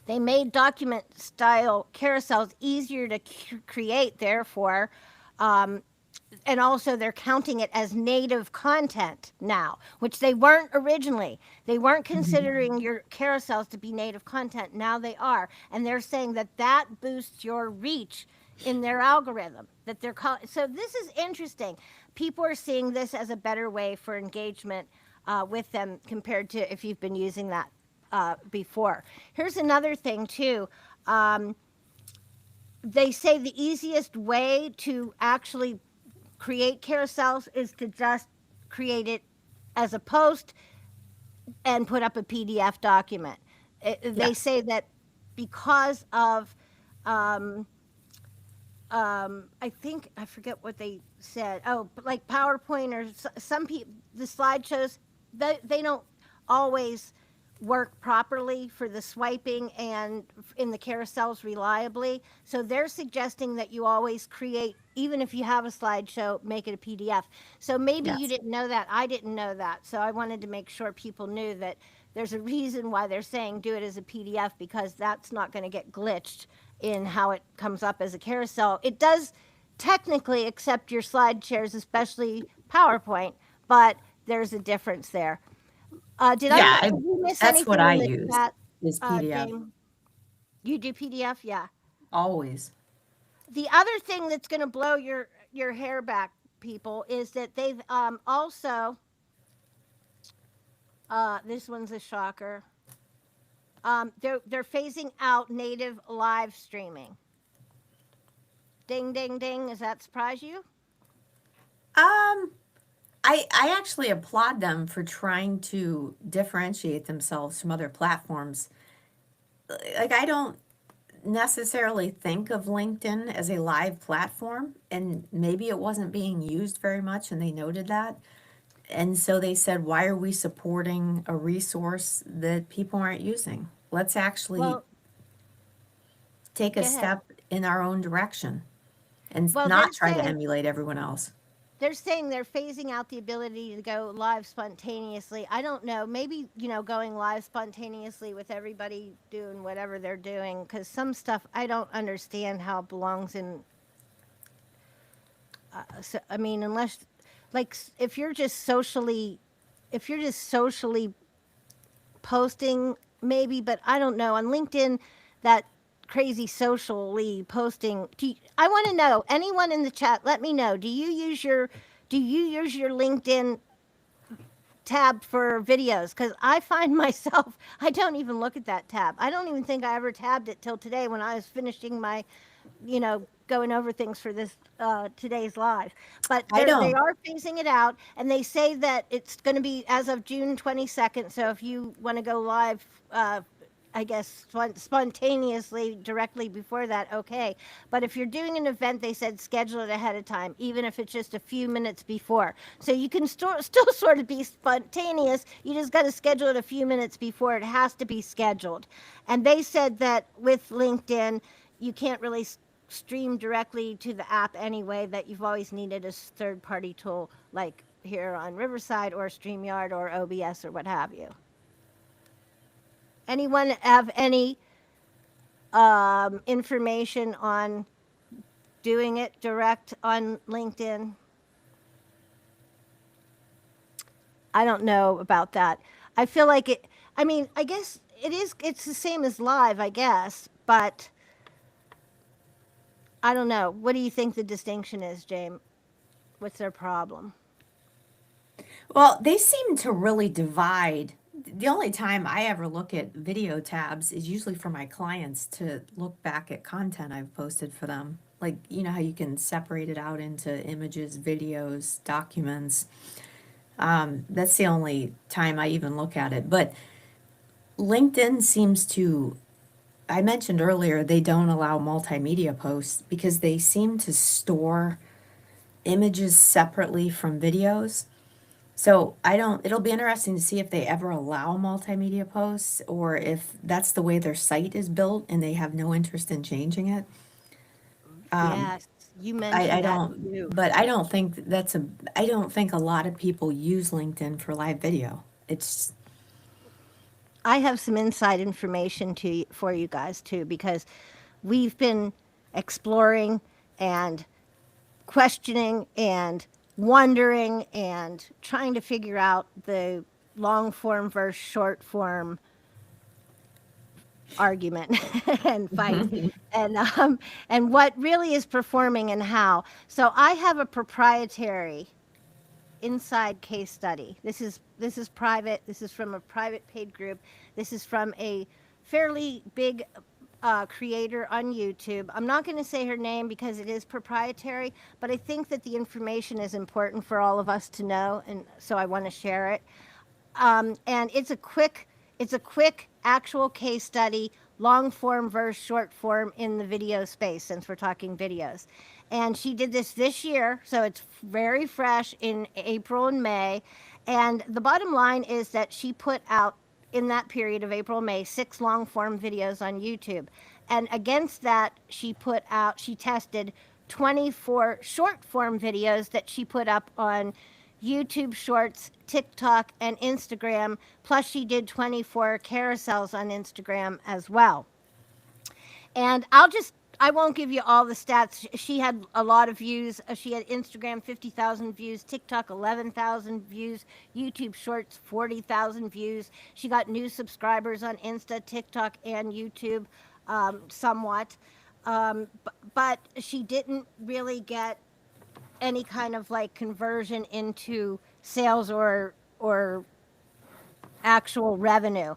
they made document style carousels easier to create, therefore, um, and also they're counting it as native content now, which they weren't originally. They weren't considering your carousels to be native content. Now they are. And they're saying that that boosts your reach in their algorithm that they're so this is interesting. People are seeing this as a better way for engagement with them compared to if you've been using that before. Here's another thing too. They say the easiest way to actually create carousels is to just create it as a post and put up a PDF document. They say that because of, I think, I forget what they said. Oh, but like PowerPoint or some people, the slideshows, they don't always work properly for the swiping and in the carousels reliably. So they're suggesting that you always create, even if you have a slideshow, make it a PDF. So maybe you Yes. didn't know that. I didn't know that. So I wanted to make sure people knew that there's a reason why they're saying do it as a PDF, because that's not going to get glitched in how it comes up as a carousel. It does technically accept your slide shares, especially PowerPoint, but there's a difference there. Yeah, Did you miss that's what anything I in the use chat, is PDF James? You do PDF, yeah. always. The other thing that's going to blow your hair back, people, is that they've also this one's a shocker. They're phasing out native live streaming. Ding, ding, ding. Does that surprise you? Um, I actually applaud them for trying to differentiate themselves from other platforms. Like I don't necessarily think of LinkedIn as a live platform, and maybe it wasn't being used very much, and they noted that. And so they said, why are we supporting a resource that people aren't using? Let's actually Well, take a go ahead. step in our own direction and Well, not try to emulate everyone else. they're saying they're phasing out the ability to go live spontaneously. I don't know. Maybe, going live spontaneously with everybody doing whatever they're doing, because some stuff I don't understand how it belongs in. So, I mean, unless, like, if you're just socially posting, maybe, but I don't know. On LinkedIn, that crazy socially posting. I want to know. Anyone in the chat, let me know. Do you use your LinkedIn tab for videos? Because I find myself, I don't even look at that tab. I don't even think I ever tabbed it till today when I was finishing my, going over things for this today's live. But I they don't. are phasing it out, and they say that it's going to be as of June 22nd. So if you want to go live, I guess spontaneously directly before that, okay. But if you're doing an event, they said schedule it ahead of time, even if it's just a few minutes before. So you can still sort of be spontaneous. You just got to schedule it a few minutes before. It has to be scheduled. And they said that with LinkedIn, you can't really stream directly to the app anyway, that you've always needed a third party tool like here on Riverside or StreamYard or OBS or what have you. Anyone have any information on doing it direct on LinkedIn? I don't know about that. I feel like it, I mean, I guess it's the same as live, I guess, but I don't know. What do you think the distinction is, James? What's their problem? Well, they seem to really divide. The only time I ever look at video tabs is usually for my clients to look back at content I've posted for them. Like, how you can separate it out into images, videos, documents. That's the only time I even look at it. But LinkedIn seems to, I mentioned earlier, they don't allow multimedia posts because they seem to store images separately from videos. So it'll be interesting to see if they ever allow multimedia posts or if that's the way their site is built and they have no interest in changing it. Yes, you I mentioned that don't, too. but I don't think I don't think a lot of people use LinkedIn for live video. It's, I have some inside information for you guys too, because we've been exploring and questioning and wondering and trying to figure out the long form versus short form argument and fight and what really is performing and how. So I have a proprietary inside case study. This is private. This is from a private paid group. This is from a fairly big creator on YouTube. I'm not going to say her name because it is proprietary, but I think that the information is important for all of us to know, and so I want to share it. And it's a quick actual case study, long form versus short form in the video space, since we're talking videos. And she did this year, so it's very fresh in April and May. And the bottom line is that she put out in that period of April, May, 6 long form videos on YouTube. And against that, she tested 24 short form videos that she put up on YouTube Shorts, TikTok, and Instagram. Plus, she did 24 carousels on Instagram as well. And I won't give you all the stats. She had a lot of views. She had Instagram 50,000 views, TikTok 11,000 views, YouTube Shorts 40,000 views. She got new subscribers on Insta, TikTok, and YouTube, somewhat. But she didn't really get any kind of like conversion into sales or actual revenue.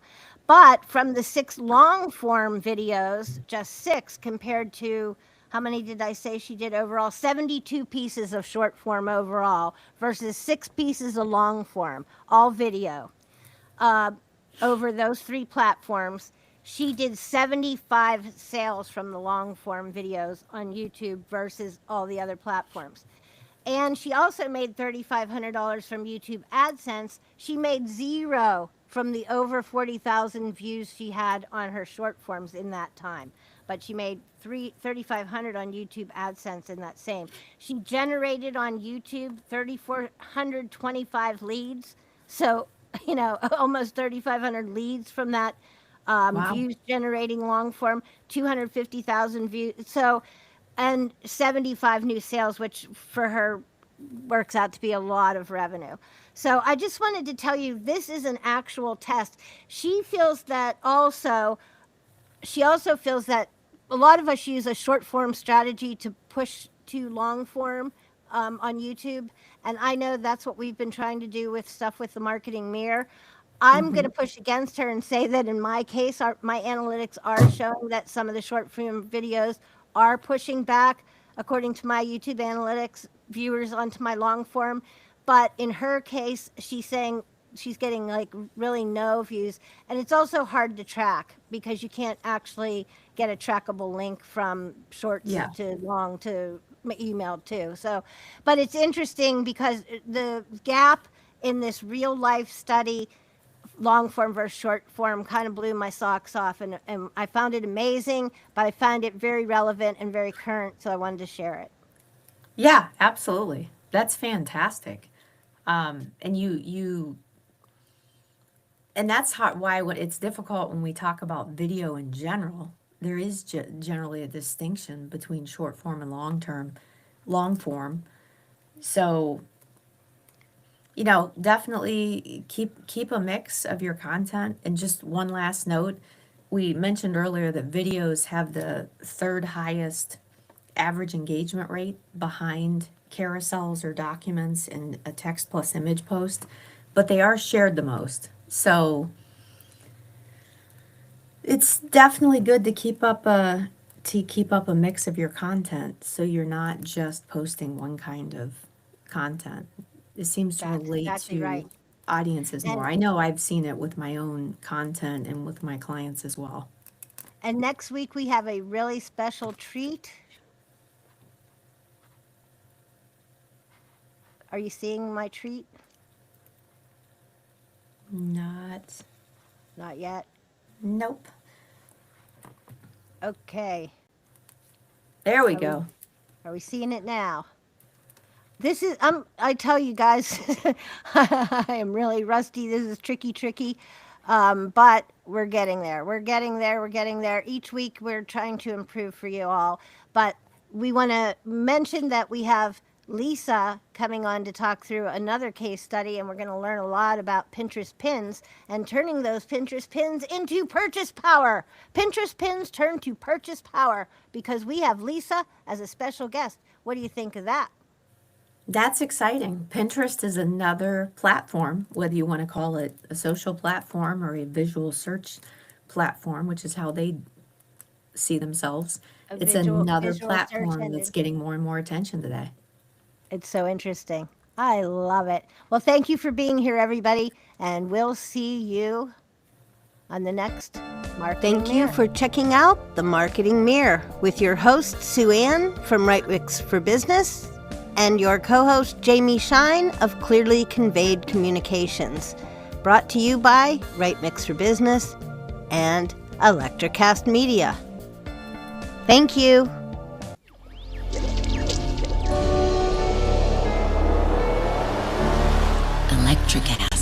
But from the 6 long form videos, just 6 compared to how many did I say she did overall? 72 pieces of short form overall versus 6 pieces of long form, all video. Over those 3 platforms, she did 75 sales from the long form videos on YouTube versus all the other platforms. And she also made $3,500 from YouTube AdSense. She made 0 from the over 40,000 views she had on her short forms in that time. But she made $3,500 on YouTube AdSense in that same. She generated on YouTube 3,425 leads. So, almost 3,500 leads from that, wow. views generating long form, 250,000 views. So, and 75 new sales, which for her works out to be a lot of revenue. So I just wanted to tell you this is an actual test. She also feels that a lot of us use a short form strategy to push to long form on YouTube. And I know that's what we've been trying to do with stuff with the marketing mirror. I'm going to push against her and say that in my case, my analytics are showing that some of the short form videos are pushing back, according to my YouTube analytics, viewers onto my long form. But in her case, she's saying she's getting like really no views. And it's also hard to track because you can't actually get a trackable link from shorts Yeah. to long to email too. So, but it's interesting because the gap in this real life study, long form versus short form, kind of blew my socks off, and I found it amazing, but I found it very relevant and very current, so I wanted to share it. Yeah, absolutely. That's fantastic. And and that's why when it's difficult when we talk about video in general, there is generally a distinction between short form and long form. So, definitely keep a mix of your content. And just one last note, we mentioned earlier that videos have the 3rd highest average engagement rate behind carousels or documents in a text plus image post, but they are shared the most. So it's definitely good to keep up a mix of your content so you're not just posting one kind of content. It seems to That's relate exactly to right. audiences more. And I know I've seen it with my own content and with my clients as well. and next week we have a really special treat. Are you seeing my treat? Not, Not yet. nope. Okay. There we Are we go. are we seeing it now? This is I tell you guys, I am really rusty. This is tricky. But we're getting there. We're getting there. We're getting there. Each week we're trying to improve for you all. But we want to mention that we have Lisa coming on to talk through another case study, and we're going to learn a lot about Pinterest pins and turning those Pinterest pins into purchase power. Pinterest pins turn to purchase power because we have Lisa as a special guest. What do you think of that? That's exciting. Pinterest is another platform, whether you want to call it a social platform or a visual search platform, which is how they see themselves. A It's visual another visual search platform engine. that's getting more and more attention today. It's so interesting. I love it. Well, thank you for being here, everybody, and we'll see you on the next Marketing Thank you for checking out the Marketing Mirror with your host, Sue Ann from Right Mix for Business, and your co-host, Jaime Shine of Clearly Conveyed Communications. Brought to you by Right Mix for Business and ElectraCast Media. Thank you. ElectraCast.